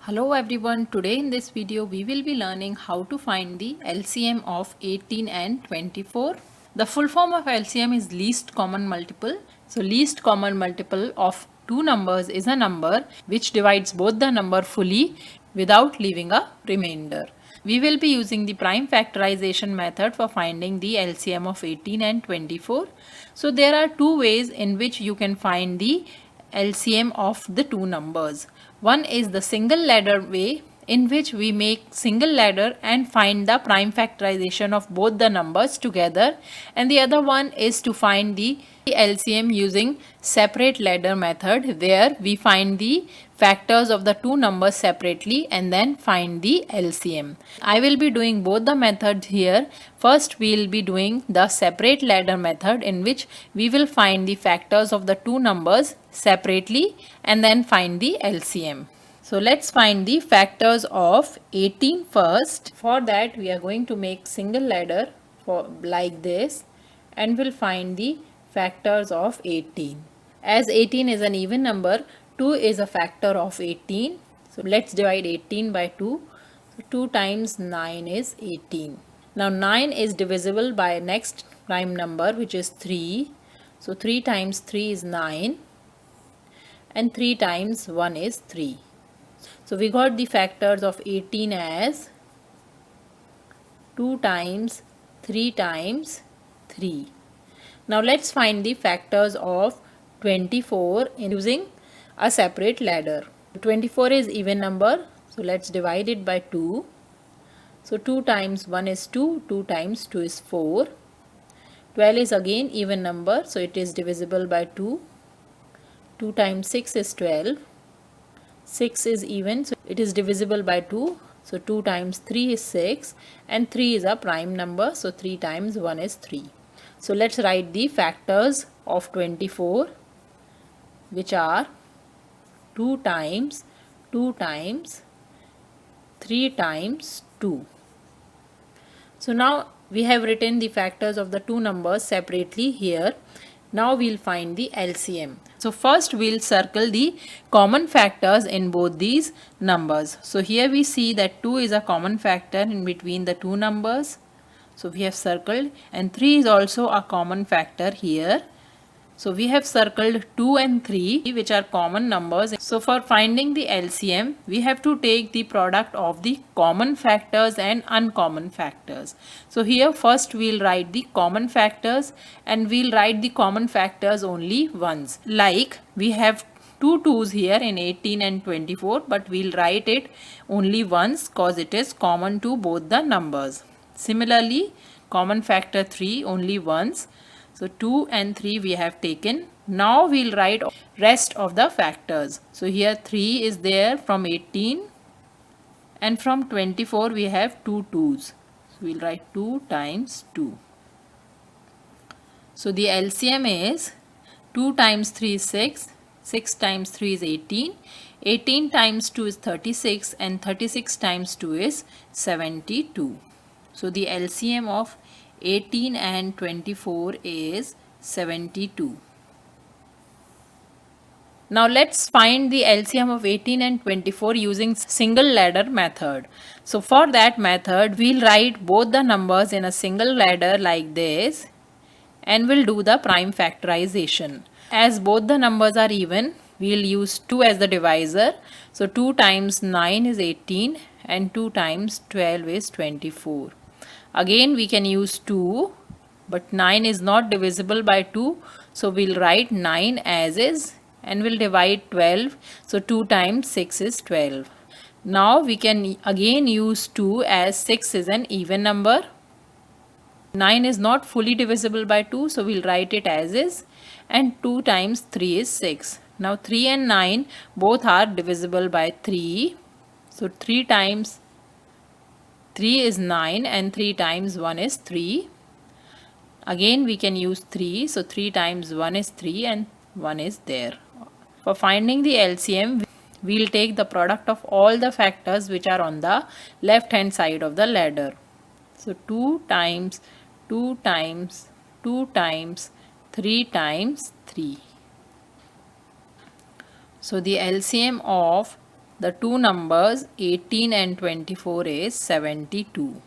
Hello everyone, today in this video we will be learning how to find the LCM of 18 and 24. The full form of LCM is least common multiple. So least common multiple of two numbers is a number which divides both the number fully without leaving a remainder. We will be using the prime factorization method for finding the LCM of 18 and 24. So there are two ways in which you can find the LCM of the two numbers. One is the single ladder way, in which we make single ladder and find the prime factorization of both the numbers together, and the other one is to find the LCM using separate ladder method, where we find the factors of the two numbers separately and then find the LCM. I will be doing both the methods here. First we will be doing the separate ladder method, in which we will find the factors of the two numbers separately and then find the LCM. So let's find the factors of 18 first. For that we are going to make single ladder for like this, and we'll find the factors of 18. As 18 is an even number, 2 is a factor of 18. So let's divide 18 by 2. So 2 times 9 is 18. Now 9 is divisible by next prime number, which is 3. So 3 times 3 is 9, and 3 times 1 is 3. So we got the factors of 18 as 2 times 3 times 3. Now let's find the factors of 24 using a separate ladder. 24 is even number, so let's divide it by 2. So 2 times 1 is 2, 2 times 2 is 4. 12 is again even number, so it is divisible by 2. 2 times 6 is 12. 6 is even, so it is divisible by 2. So 2 times 3 is 6, and 3 is a prime number, so 3 times 1 is 3. So let's write the factors of 24, which are 2 times 2 times 3 times 2. So now we have written the factors of the two numbers separately here. Now we'll find the LCM. So first we'll circle the common factors in both these numbers. So here we see that 2 is a common factor in between the two numbers. So we have circled, and 3 is also a common factor here. So we have circled 2 and 3, which are common numbers. So for finding the LCM, we have to take the product of the common factors and uncommon factors. So here first we'll write the common factors, and we'll write the common factors only once. Like we have two 2's here in 18 and 24, but we'll write it only once cause it is common to both the numbers. Similarly, common factor 3 only once. So 2 and 3 we have taken. Now we'll write rest of the factors. So here 3 is there from 18, and from 24 we have two 2's. So we'll write 2 times 2. So the LCM is 2 times 3 is 6, 6 times 3 is 18, 18 times 2 is 36, and 36 times 2 is 72. So the LCM of 18 and 24 is 72. Now let's find the LCM of 18 and 24 using single ladder method. So for that method, we'll write both the numbers in a single ladder like this, and we'll do the prime factorization. As both the numbers are even, we'll use 2 as the divisor. So 2 times 9 is 18, and 2 times 12 is 24. Again we can use 2, but 9 is not divisible by 2, so we'll write 9 as is, and we'll divide 12. So 2 times 6 is 12. Now we can again use 2, as 6 is an even number. 9 is not fully divisible by 2, so we'll write it as is, and 2 times 3 is 6. Now 3 and 9 both are divisible by 3, so 3 times 3 is 9, and 3 times 1 is 3. Again we can use 3, so 3 times 1 is 3, and 1 is there. For finding the LCM, we'll take the product of all the factors which are on the left hand side of the ladder. So 2 times 2 times 2 times 3 times 3. So the LCM of the two numbers 18 and 24 is 72.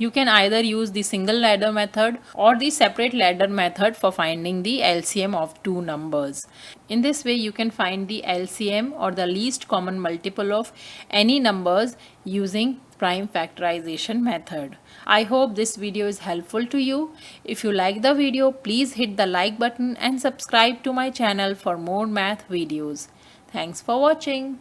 You can either use the single ladder method or the separate ladder method for finding the LCM of two numbers. In this way, you can find the LCM or the least common multiple of any numbers using prime factorization method. I hope this video is helpful to you. If you like the video, please hit the like button and subscribe to my channel for more math videos. Thanks for watching.